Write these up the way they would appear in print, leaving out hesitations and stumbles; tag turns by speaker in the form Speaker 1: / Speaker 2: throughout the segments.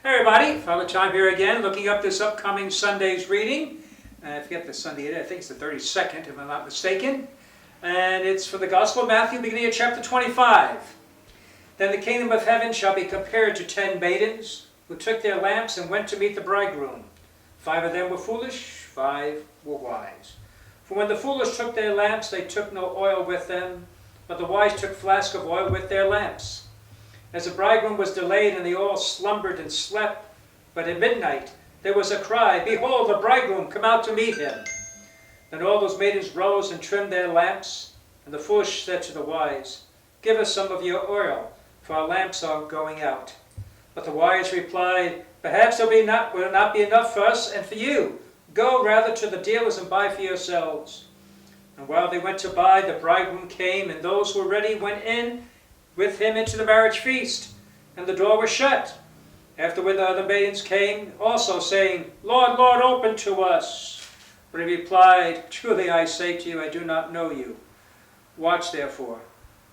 Speaker 1: Hey everybody, Father Tom here again, looking up this upcoming Sunday's reading. I forget the Sunday it is, I think it's the 32nd if I'm not mistaken. And it's for the Gospel of Matthew, beginning of chapter 25. Then the kingdom of heaven shall be compared to 10 maidens, who took their lamps and went to meet the bridegroom. 5 of them were foolish, 5 were wise. For when the foolish took their lamps, they took no oil with them, but the wise took flasks of oil with their lamps. As the bridegroom was delayed, and they all slumbered and slept, but at midnight there was a cry, Behold, the bridegroom, come out to meet him. Then all those maidens rose and trimmed their lamps. And the foolish said to the wise, Give us some of your oil, for our lamps are going out. But the wise replied, Perhaps there will not be enough for us and for you. Go rather to the dealers and buy for yourselves. And while they went to buy, the bridegroom came, and those who were ready went in with him into the marriage feast, and the door was shut. Afterward the other maidens came also, saying, Lord, Lord, open to us. But he replied, Truly I say to you, I do not know you. Watch therefore,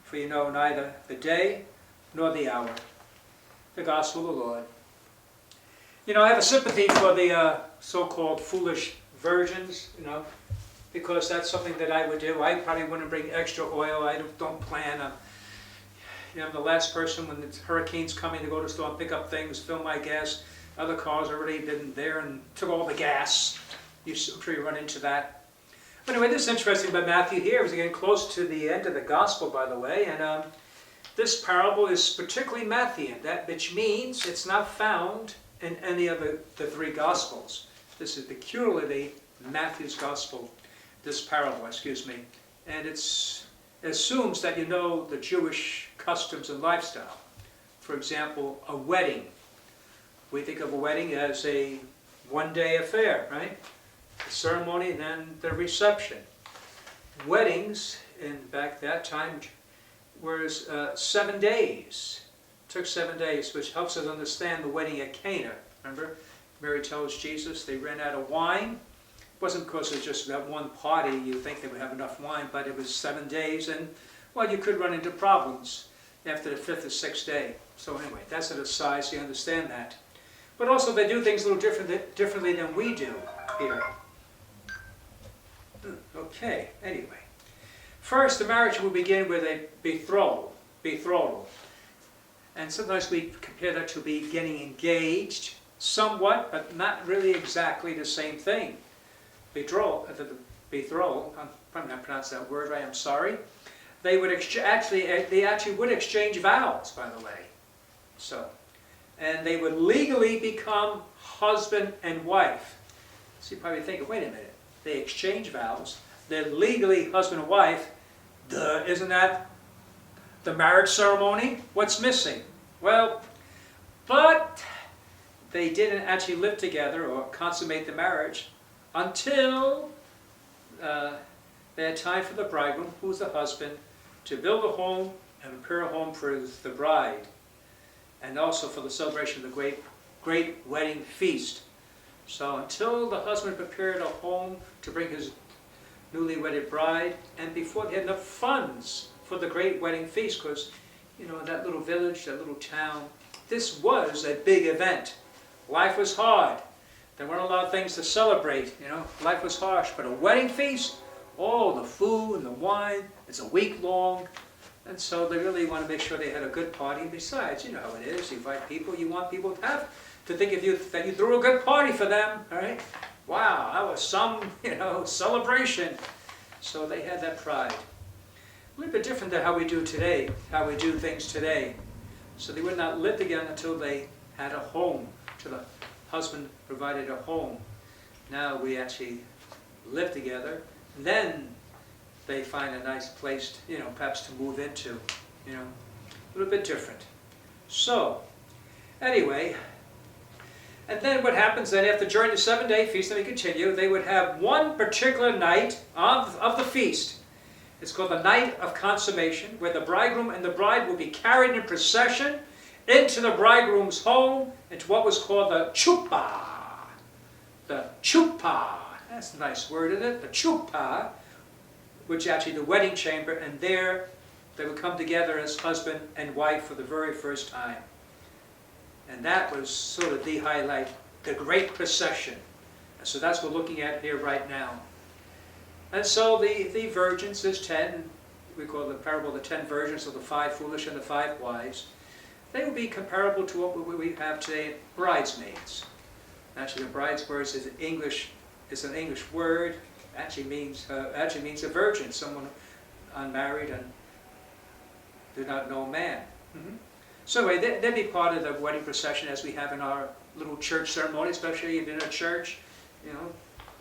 Speaker 1: for you know neither the day nor the hour. The Gospel of the Lord. You know, I have a sympathy for the so-called foolish virgins, because that's something that I would do. I probably wouldn't bring extra oil. I don't plan on... I'm the last person when the hurricane's coming to go to the store and pick up things, fill my gas. Other cars already been there and took all the gas. I'm sure you run into that. But anyway, this is interesting about Matthew here. He's getting close to the end of the gospel, by the way. And this parable is particularly Matthean, which means it's not found in any of the three gospels. This is peculiarly Matthew's gospel, this parable, And it assumes that you know the Jewish customs and lifestyle. For example, a wedding. We think of a wedding as a one-day affair, right? The ceremony and then the reception. Weddings, back that time, were 7 days. It took 7 days, which helps us understand the wedding at Cana. Remember, Mary tells Jesus they ran out of wine. It wasn't because it was just that one party, you think they would have enough wine, but it was 7 days, and, well, you could run into problems after the 5th or 6th day. So anyway, that's an aside, so you understand that. But also they do things a little differently than we do here. Okay, anyway. First, the marriage will begin with a betrothal. And sometimes we compare that to be getting engaged, somewhat, but not really exactly the same thing. Betrothal, I'm probably not pronouncing that word right, I'm sorry. They actually would exchange vows, by the way. And they would legally become husband and wife. So you probably think, wait a minute, they exchange vows, they're legally husband and wife, isn't that the marriage ceremony? What's missing? Well, but they didn't actually live together or consummate the marriage until they had time for the bridegroom, who's the husband, to build a home and prepare a home for the bride, and also for the celebration of the great wedding feast. So until the husband prepared a home to bring his newly wedded bride, and before they had enough funds for the great wedding feast, because, in that little village, that little town, this was a big event. Life was hard. There weren't a lot of things to celebrate, life was harsh, but a wedding feast, oh, the food and the wine, it's a week long, and so they really want to make sure they had a good party. And besides, you know how it is, you invite people, you want people to think of you, that you threw a good party for them, all right? Wow, that was some, celebration. So they had that pride. A little bit different than how we do today, how we do things today. So they would not live together until they had a home, till the husband provided a home. Now we actually live together. Then they find a nice place, perhaps to move into, a little bit different. So, anyway, and then what happens then after during the 7-day feast, let me continue, they would have one particular night of the feast. It's called the night of consummation, where the bridegroom and the bride will be carried in procession into the bridegroom's home, into what was called the chuppah. The chuppah. That's a nice word, isn't it? The chuppah, which is actually the wedding chamber, and there they would come together as husband and wife for the very first time. And that was sort of the highlight, the great procession. And so that's what we're looking at here right now. And so the virgins, there's 10, we call the parable of the 10 virgins, of the 5 foolish and the 5 wise. They will be comparable to what we have today, bridesmaids. Actually, the bridesmaids is an English word. Actually means a virgin, someone unmarried and do not know a man. So anyway, they'd be part of the wedding procession as we have in our little church ceremony, especially if in a church. You know,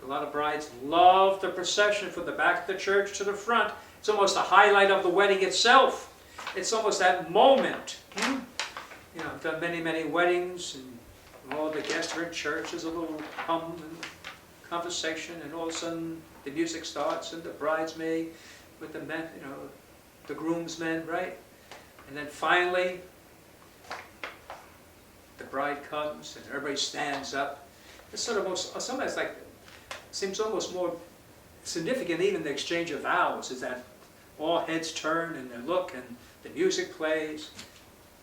Speaker 1: a lot of brides love the procession from the back of the church to the front. It's almost the highlight of the wedding itself. It's almost that moment. You know, I've done many weddings, and all the guests are in church. There's a little hum and conversation, and all of a sudden the music starts, and the bridesmaid with the men, you know, the groomsmen, right? And then finally, the bride comes, and everybody stands up. It's sort of sometimes like, seems almost more significant even the exchange of vows, is that all heads turn and they look and the music plays.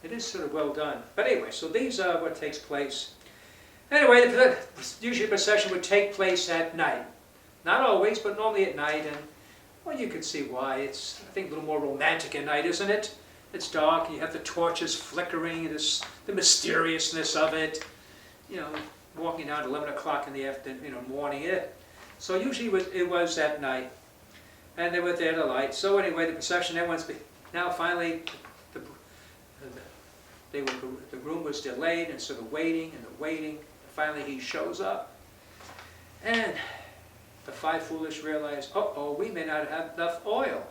Speaker 1: It is sort of well done. But anyway, so these are what takes place. Anyway, usually the procession would take place at night. Not always, but normally at night. And well, you can see why. It's, I think, a little more romantic at night, isn't it? It's dark, and you have the torches flickering, and the mysteriousness of it. You know, walking down at 11 o'clock in the afternoon, you know, morning. So usually it was at night, and they were there to light. So anyway, the procession, now finally, the groom was delayed, and so the waiting. Finally he shows up, and the 5 foolish realized, uh-oh, we may not have enough oil.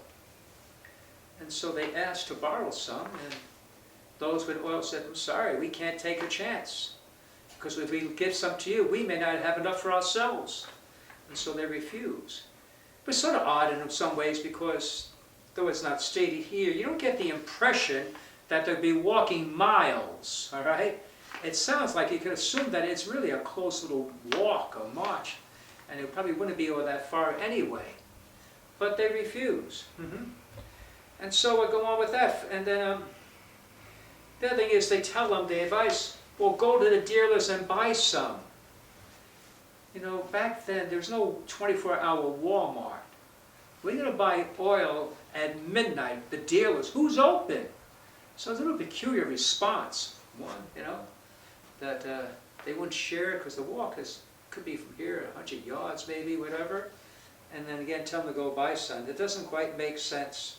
Speaker 1: And so they asked to borrow some, and those with oil said, I'm sorry, we can't take a chance, because if we give some to you, we may not have enough for ourselves. And so they refuse. But it's sort of odd in some ways, because though it's not stated here, you don't get the impression that they'll be walking miles, all right? It sounds like you can assume that it's really a close little walk or march, and it probably wouldn't be all that far anyway. But they refuse. And so we'll go on with that. And then the other thing is they tell them, the advice, well, go to the dealers and buy some. You know, back then there was no 24-hour Walmart. We're going to buy oil at midnight, the dealers, who's open? So it's a little peculiar response. One, you know, that they wouldn't share it because the walk could be from here 100 yards maybe, whatever. And then again, tell them to go buy some. It doesn't quite make sense.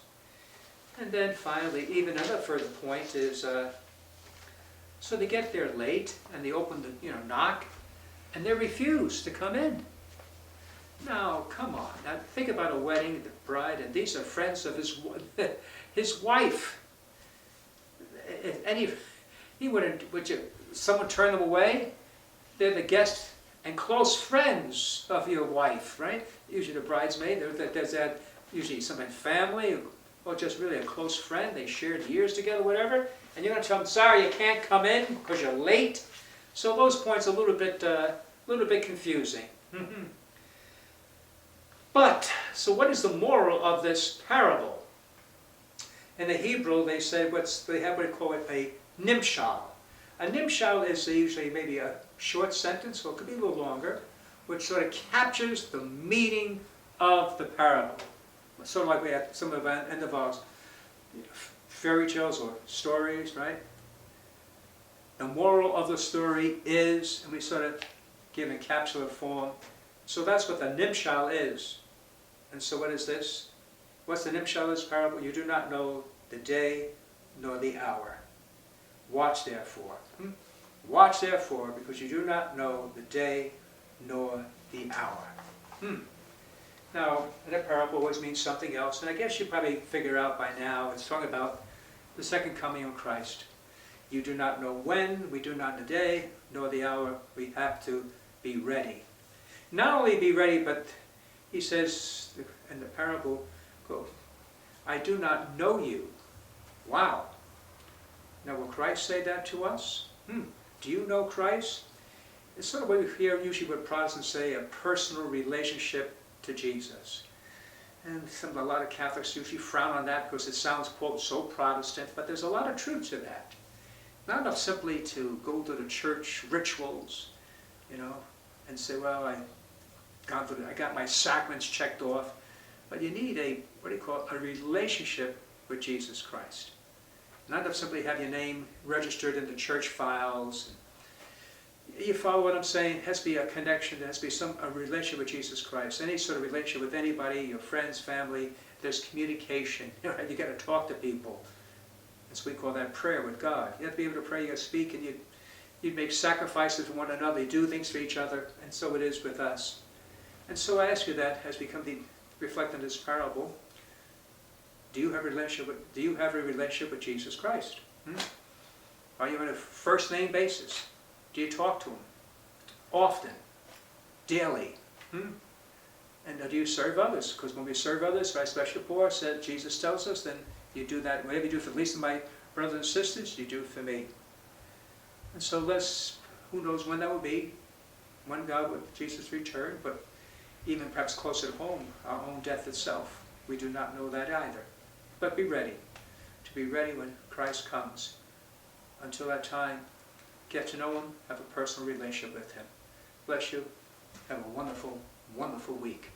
Speaker 1: And then finally, even another further point is, so they get there late, and they open the, you know, knock, and they refuse to come in. Now, come on. Now, think about a wedding, the bride, and these are friends of his wife. Someone turn them away? They're the guests and close friends of your wife, right? Usually the bridesmaid, there's that, usually sometimes family, or just really a close friend. They shared years together, whatever. And you're going to tell them, sorry, you can't come in because you're late. So those points are a little bit confusing. But, so what is the moral of this parable? In the Hebrew, they say they have what they call it a nimshal. A nimshal is usually maybe a short sentence, or it could be a little longer, which sort of captures the meaning of the parable. Sort of like we have some of the end of our fairy tales or stories, right? The moral of the story is, and we sort of give in capsular form. So that's what the nimshal is. And so what is this? What's the nimshal of this parable? You do not know the day nor the hour. Watch therefore. Watch therefore, because you do not know the day nor the hour. Now, that parable always means something else, and I guess you probably figure out by now, it's talking about the second coming of Christ. You do not know when, we do not know the day, nor the hour. We have to be ready. Not only be ready, but he says in the parable, I do not know you. Wow. Now, will Christ say that to us? Do you know Christ? It's sort of what we hear usually what Protestants say, a personal relationship to Jesus. And a lot of Catholics usually frown on that because it sounds, quote, so Protestant, but there's a lot of truth to that. Not enough simply to go to the church rituals, and say, well, I got my sacraments checked off. But you need a relationship with Jesus Christ. Not enough simply have your name registered in the church files. You follow what I'm saying? It has to be a connection. There has to be a relationship with Jesus Christ. Any sort of relationship with anybody, your friends, family. There's communication. You got to talk to people. That's what we call that prayer with God. You have to be able to pray. You got to speak, and you make sacrifices for one another. You do things for each other, and so it is with us. And so I ask you that as we come to reflect on this parable. Do you have a relationship with Jesus Christ? Are you on a first name basis? Do you talk to him often, daily? And do you serve others? Because when we serve others, especially poor, said Jesus tells us, then you do that. Whatever you do for the least of my brothers and sisters, you do for me. And so who knows when that will be, when God will Jesus return, but even perhaps closer to home, our own death itself. We do not know that either. But be ready, to be ready when Christ comes. Until that time, get to know him, have a personal relationship with him. Bless you. Have a wonderful, wonderful week.